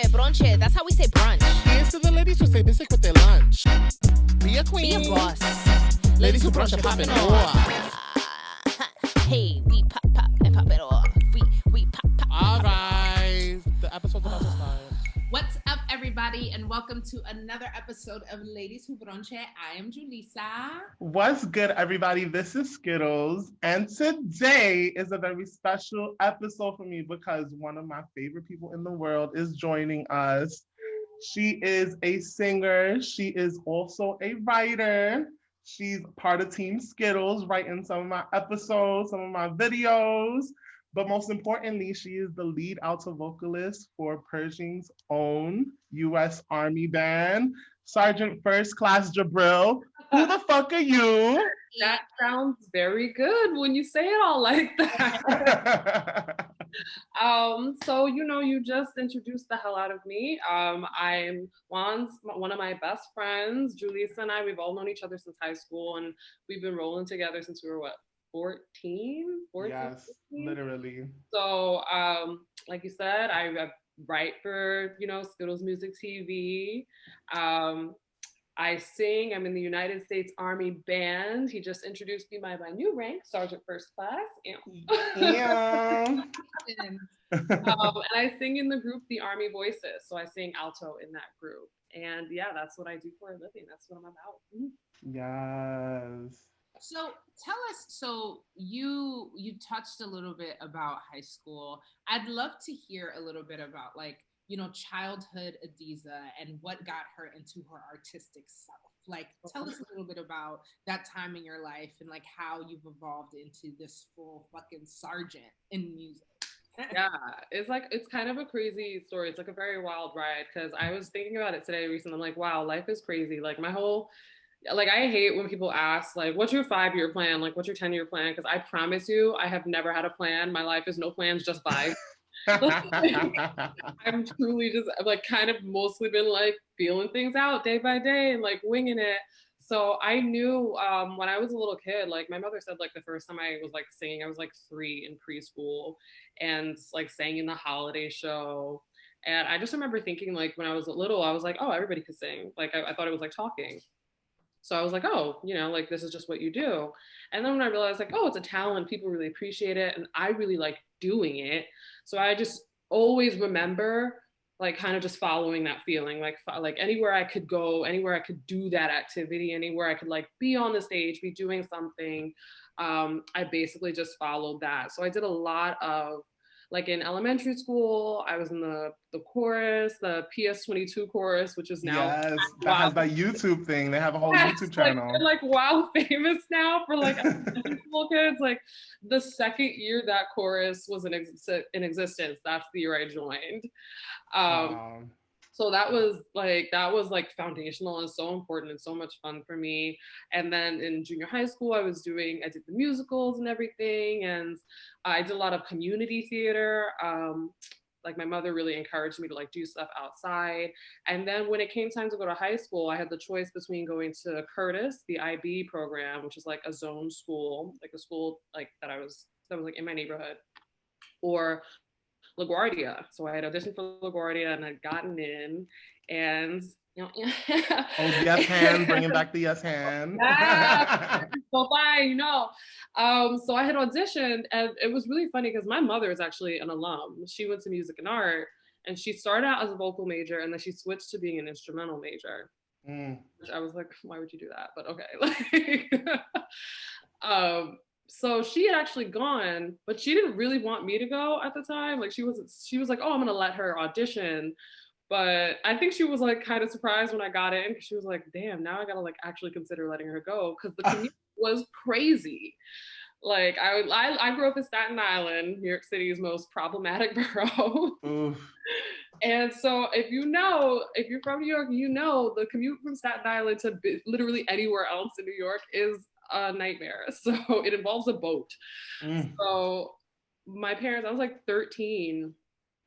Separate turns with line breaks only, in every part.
Brunch. That's how we say brunch.
Here's to the ladies who say basic with their lunch. Be a queen.
Be a boss.
Ladies who brunch are popping off.
Hey, we pop and pop it off. We pop.
All right, the episode's about to start.
What's up, everybody, and welcome to another episode of Ladies Who Brunch. I am Julissa.
What's good, everybody? This is Skittles, and today is a very special episode for me because one of my favorite people in the world is joining us. She is a singer. She is also a writer. She's part of Team Skittles, writing some of my episodes, some of my videos. But most importantly, she is the lead alto vocalist for Pershing's own U.S. Army band, Sergeant First Class Jibril. Who the fuck are you?
That sounds very good when you say it all like that. So you just introduced the hell out of me. I'm one of my best friends, Julissa and I. We've all known each other since high school, and we've been rolling together since we were 14?
Yes,
15?
literally.
So, like you said, I write for, Skittles Music TV. I sing. I'm in the United States Army Band. He just introduced me by my new rank, Sergeant First Class.
Yeah.
And I sing in the group The Army Voices. So I sing alto in that group. And yeah, that's what I do for a living. That's what I'm about.
Yes.
So tell us, so you touched a little bit about high school. I'd love to hear a little bit about childhood Adiza and what got her into her artistic self. Tell us a little bit about that time in your life and how you've evolved into this full fucking sergeant in music.
Yeah, it's kind of a crazy story. It's a very wild ride because I was thinking about it today recently. I'm like, wow, life is crazy. I hate when people ask, what's your 5-year plan? What's your 10-year plan? Because I promise you, I have never had a plan. My life is no plans, just vibes. I'm truly just kind of mostly been feeling things out day by day and winging it. So I knew when I was a little kid, my mother said the first time I was singing, I was 3 in preschool and sang in the holiday show. And I just remember thinking when I was little, I was oh, everybody could sing. I thought it was talking. So I was oh, this is just what you do. And then when I realized oh, it's a talent, people really appreciate it. And I really like doing it. So I just always remember kind of just following that feeling, anywhere I could go, anywhere I could do that activity, anywhere I could be on the stage, be doing something. I basically just followed that. So I did a lot of in elementary school, I was in the chorus, the PS22 chorus, which is now
that has that YouTube thing. They have a whole YouTube channel.
Wow, famous now for elementary school kids. The second year that chorus was in existence, that's the year I joined.
Wow.
So that was foundational and so important and so much fun for me. And then in junior high school, I did the musicals and everything. And I did a lot of community theater. My mother really encouraged me to do stuff outside. And then when it came time to go to high school, I had the choice between going to Curtis, the IB program, which is a zone school, a school that was in my neighborhood, or LaGuardia. So I had auditioned for LaGuardia and I'd gotten in, and
oh, yes hand, bringing back the yes hand.
So fine, so I had auditioned, and it was really funny because my mother is actually an alum. She went to music and art, and she started out as a vocal major, and then she switched to being an instrumental major. Which I was why would you do that? But okay. So she had actually gone, but she didn't really want me to go at the time. She was oh, I'm gonna let her audition. But I think she was kind of surprised when I got in, because she was damn, now I gotta actually consider letting her go, because the commute was crazy. I grew up in Staten Island, New York City's most problematic borough.
Oof.
And so if you're from New York, the commute from Staten Island to literally anywhere else in New York is a nightmare. So it involves a boat. So my parents, I was 13,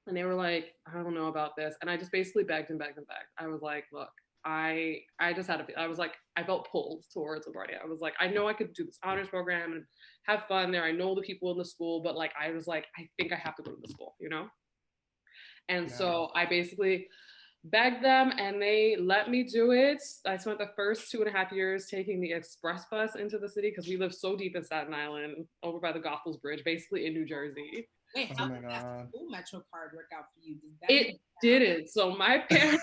and they were I don't know about this. And I just basically begged and begged and begged. I was look, I just had I felt pulled towards LaGuardia. I was I know I could do this honors program and have fun there. I know the people in the school, but I was I think I have to go to the school, And
Yeah.
so I basically begged them and they let me do it. I spent the first 2.5 years taking the express bus into the city because we live so deep in Staten Island, over by the Goethals Bridge, basically in New Jersey.
Wait,
Oh
how
my
did that
God.
school Metro card work out for you? Did that
It didn't. So my parents,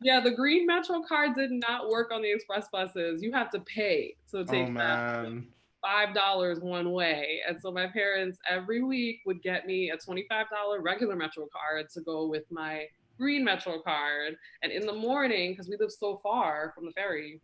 yeah, the green Metro card did not work on the express buses. You have to pay to
Oh
take that
man.
$5 one way. And so my parents every week would get me a $25 regular Metro card to go with my green Metro card. And in the morning, because we live so far from the ferry,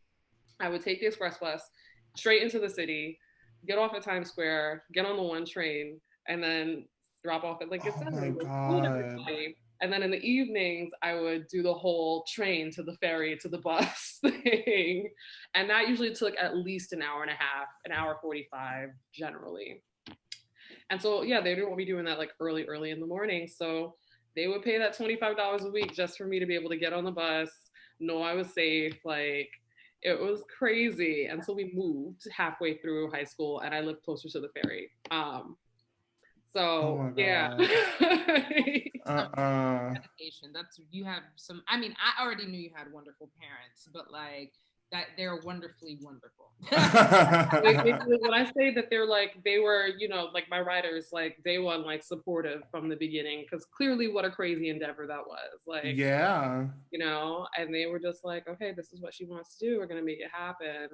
I would take the express bus straight into the city, get off at Times Square, get on the one train, and then drop off at Lincoln
Oh
Center
my
and go to school every
God.
day. And then in the evenings, I would do the whole train to the ferry to the bus thing. And that usually took at least an hour and a half, an hour 45 generally. And so, yeah, they didn't want me doing that like early in the morning. So they would pay that $25 a week just for me to be able to get on the bus, know I was safe. Like, it was crazy. And so we moved halfway through high school and I lived closer to the ferry.
Oh my
Yeah.
dedication? That's you have some. I mean, I already knew you had wonderful parents, but like that, they're wonderfully wonderful.
When I say that they're like, they were, you know, like my writers, like day one, like supportive from the beginning, because clearly what a crazy endeavor that was. Like,
Yeah.
you know, and they were just like, okay, this is what she wants to do. We're going to make it happen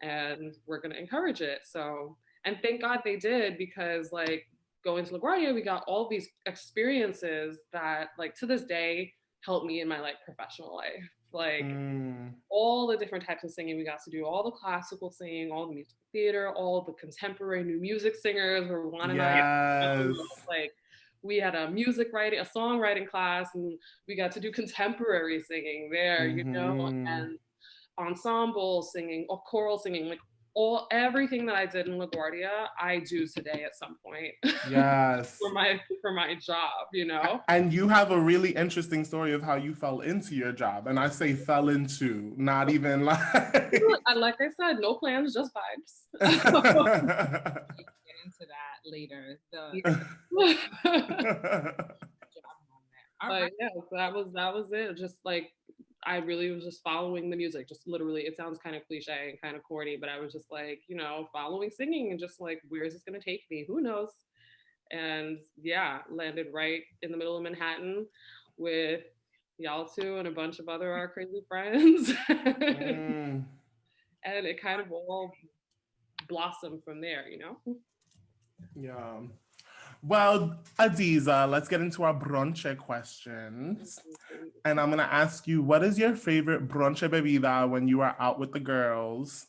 and we're going to encourage it. So, and thank God they did, because like going to LaGuardia, we got all these experiences that like to this day help me in my like professional life. Like all the different types of singing we got to do, all the classical singing, all the musical theater, all the contemporary new music singers were Juan and I, like we had a music writing, a songwriting class, and we got to do contemporary singing there, you know, and ensemble singing or choral singing, like everything that I did in LaGuardia, I do today at some point.
Yes.
for my job, you know.
And you have a really interesting story of how you fell into your job. And I say fell into, not even like
like I said, no plans, just vibes.
Get into that later.
But yeah, so that was it. Just like I really was just following the music, just literally. It sounds kind of cliche and kind of corny, but I was just like, you know, following singing and just like, where is this going to take me? Who knows? And yeah, landed right in the middle of Manhattan with y'all two and a bunch of other our crazy friends. And it kind of all blossomed from there, you know?
Yeah. Well, Adiza, let's get into our brunch questions. And I'm going to ask you, what is your favorite brunch bebida when you are out with the girls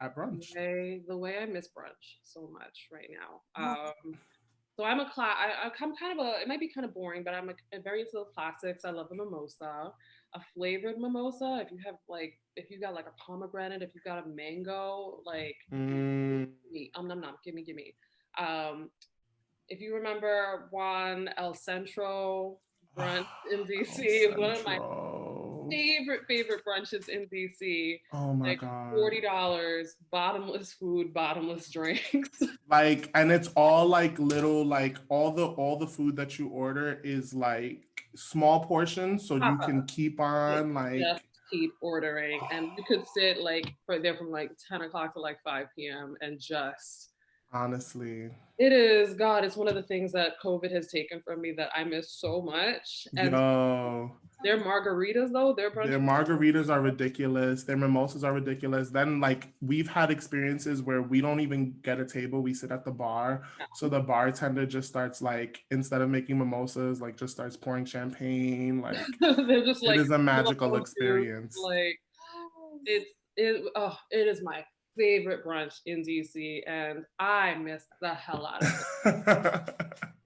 at brunch?
The way I miss brunch so much right now. So I'm I'm kind of it might be kind of boring, but I'm very into the classics. I love a mimosa, a flavored mimosa. If you got like a pomegranate, if you've got a mango, like, nom nom, give me. If you remember Juan El Centro brunch in DC, one of my favorite brunches in DC.
Oh my
like
God.
$40, bottomless food, bottomless drinks.
Like, and it's all like little, like all the food that you order is like small portions, so you can keep on like
just keep ordering, and you could sit like from like 10 o'clock to like 5 p.m. and just
honestly.
It is, God, it's one of the things that COVID has taken from me that I miss so much. And their margaritas, though, their
margaritas are ridiculous. Their mimosas are ridiculous. Then, like, we've had experiences where we don't even get a table. We sit at the bar. So the bartender just starts, like, instead of making mimosas, like, just starts pouring champagne. Like,
they're just
it is a magical experience.
Like, it is my favorite brunch in DC, and I miss the hell out of it.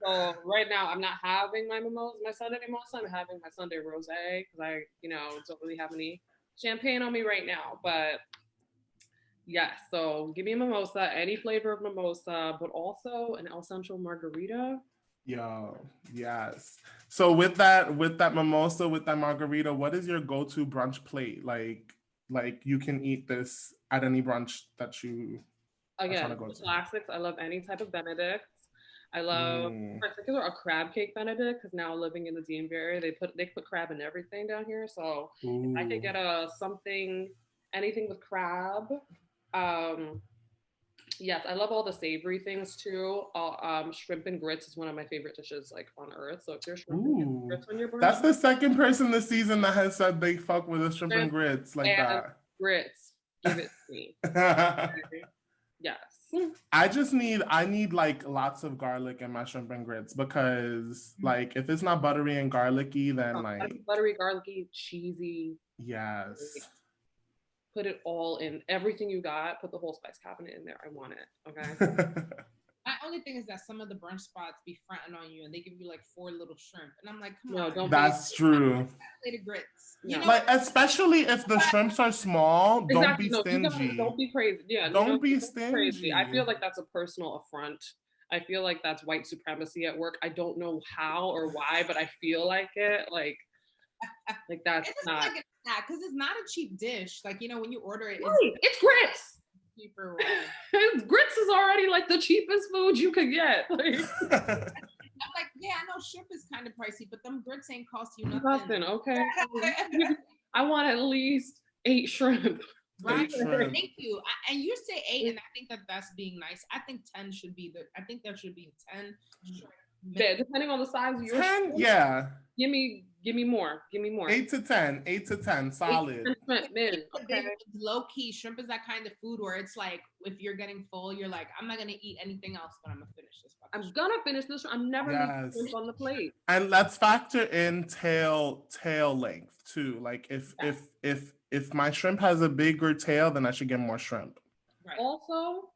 So right now I'm not having my Sunday mimosa. I'm having my Sunday rosé because I, don't really have any champagne on me right now. But yes, so give me a mimosa, any flavor of mimosa, but also an El Centro margarita.
Yo, yes. So with that mimosa, with that margarita, what is your go-to brunch plate? Like you can eat this at any brunch that you
again, the classics. I love any type of Benedict. I love, in particular, a crab cake Benedict, because now living in the DMV area, they put crab in everything down here. So if I could get anything with crab. Um, yes, I love all the savory things too. Shrimp and grits is one of my favorite dishes like on earth. So if there's shrimp and grits on your brunch,
that's the second person this season that has said they fuck with a shrimp and grits like
and
that.
Grits, give it to me. Yes.
I need like lots of garlic in my shrimp and grits because like if it's not buttery and garlicky, then like
buttery, garlicky, cheesy.
Yes.
Like, put it all in. Everything you got, put the whole spice cabinet in there. I want it. Okay.
My only thing is that some of the brunch spots be fronting on you and they give you like 4 little shrimp. And I'm like, come on.
Don't
That's true.
Plate of grits. You know?
Like, especially if the shrimps are small, don't be stingy.
Don't be crazy. Yeah.
Don't be stingy. Crazy.
I feel like that's a personal affront. I feel like that's white supremacy at work. I don't know how or why, but I feel like it. Like that's not.
Because it's not a cheap dish. Like, you know, when you order it,
it's grits.
Cheaper.
Grits is already like the cheapest food you could get. Like,
I'm like, yeah, I know shrimp is kind of pricey, but them grits ain't cost you nothing.
Okay. I want at least 8 shrimp.
Right. Thank you. And you say 8, and I think that's being nice. I think 10 should be I think there should be 10 shrimp.
Yeah, depending on the size of your
10,
shrimp,
yeah.
Give me more. 8
to 10, solid.
8 to 10,
low key, shrimp is that kind of food where it's like if you're getting full, you're like, I'm not gonna eat anything else, but I'm gonna finish this.
I'm gonna finish this. I'm never gonna shrimp on the plate.
And let's factor in tail length too. Like if my shrimp has a bigger tail, then I should get more shrimp.
Right. Also,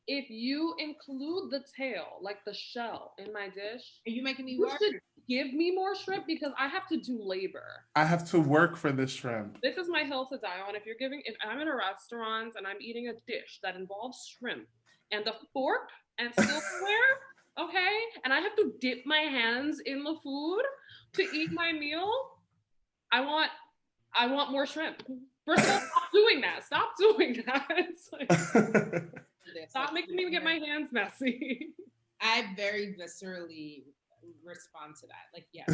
if you include the tail, like the shell, in my dish,
are you making me work?
Give me more shrimp because I have to do labor.
I have to work for this shrimp.
This is my hill to die on. If I'm in a restaurant and I'm eating a dish that involves shrimp and a fork and silverware, okay, and I have to dip my hands in the food to eat my meal, I want more shrimp. First of all, stop doing that. Stop doing that. It's like, stop making me get my hands messy.
I very viscerally respond to that. Like, yes,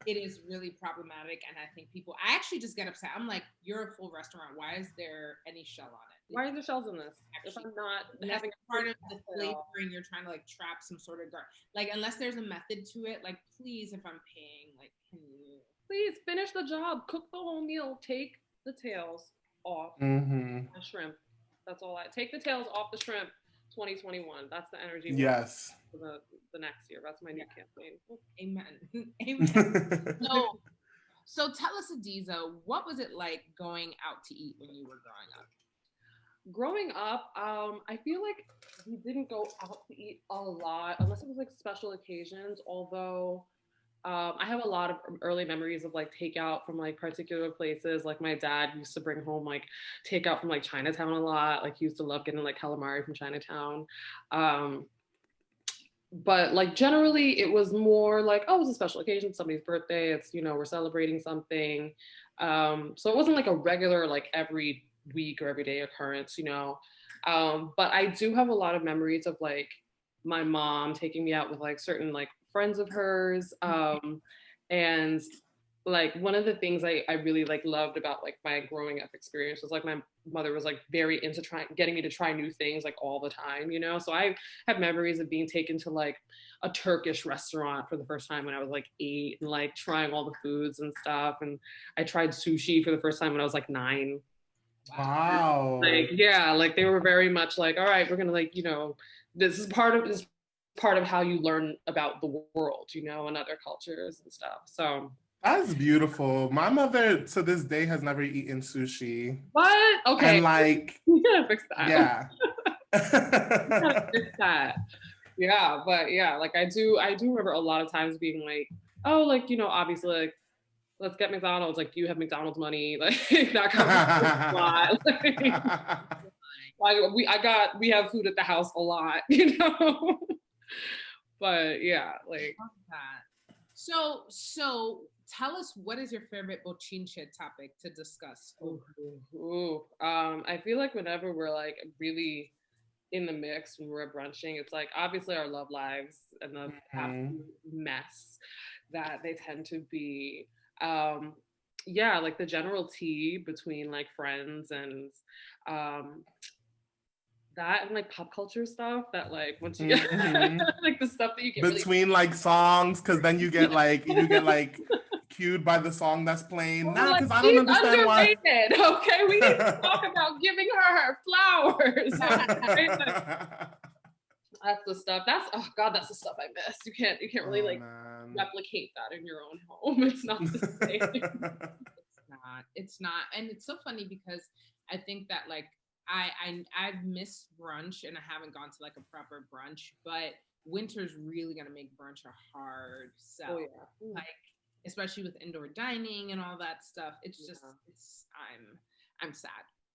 it is really problematic, and I think I actually just get upset. I'm like, you're a full restaurant. Why is there any shell on it?
Why are there shells in this? Actually, if I'm not having
part of the flavor, and you're trying to like trap some sort of like, unless there's a method to it, like, please, if I'm paying, like, can you
please finish the job, cook the whole meal, take the tails off
the
shrimp. That's all. Take the tails off the shrimp. 2021. That's the energy.
Yes.
For the next year. That's my new campaign.
Amen. Amen. So tell us, Adiza, what was it like going out to eat when you were growing up?
Growing up, I feel like we didn't go out to eat a lot unless it was like special occasions. Although I have a lot of early memories of like takeout from like particular places. Like my dad used to bring home like takeout from like Chinatown a lot. Like he used to love getting like calamari from Chinatown. But like generally it was more like, oh, it's a special occasion, somebody's birthday. It's, you know, we're celebrating something. So it wasn't like a regular, like every week or everyday occurrence, you know. But I do have a lot of memories of like my mom taking me out with like certain like friends of hers, and like one of the things I really like loved about like my growing up experience was like my mother was like very into getting me to try new things like all the time, you know. So I have memories of being taken to like a Turkish restaurant for the first time when I was like 8 and like trying all the foods and stuff, and I tried sushi for the first time when I was like 9.
Wow.
Like, yeah, like they were very much like, all right, we're gonna like, you know, this is part of how you learn about the world, you know, and other cultures and stuff. So
that's beautiful. My mother to this day has never eaten sushi.
What? Okay.
And like,
you gotta fix that.
Yeah.
You gotta fix that. Yeah, but yeah, like I do remember a lot of times being like, oh, like, you know, obviously like, let's get McDonald's. Like, do you have McDonald's money? Like that kind of like we have food at the house a lot, you know. But yeah, like
that. So tell us, what is your favorite bochinche topic to discuss?
I feel like whenever we're like really in the mix when we're brunching. It's like obviously our love lives and the absolute mess that they tend to be. Yeah, like the general tea between like friends and that and like pop culture stuff that like once you get like the stuff that you get
between like songs, because then you get like cued by the song that's playing. Nah, because I don't understand
underrated,
why.
Okay, we need to talk about giving her flowers. That's the stuff. Oh god, that's the stuff I miss. You can't really like replicate that in your own home. It's not the same.
It's not. And it's so funny because I think that like I've missed brunch and I haven't gone to like a proper brunch, but winter's really gonna make brunch a hard sell. Like especially with indoor dining and all that stuff. It's just I'm sad.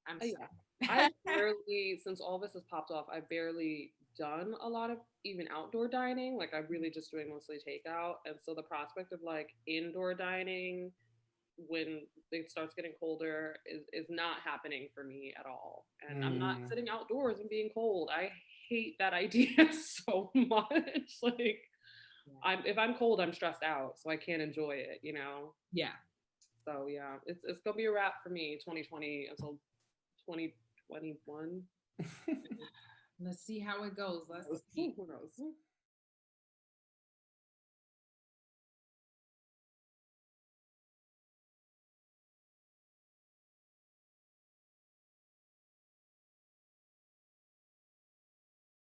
I'm sad.
I barely, since all this has popped off, I've barely done a lot of even outdoor dining. Like I'm really just doing mostly takeout. And so the prospect of like indoor dining when it starts getting colder is not happening for me at all. And I'm not sitting outdoors and being cold. I hate that idea so much. Like if I'm cold, I'm stressed out, so I can't enjoy it, you know?
Yeah.
So yeah, it's gonna be a wrap for me 2020 until 2021.
Let's see how it goes. Let's see.
Who knows?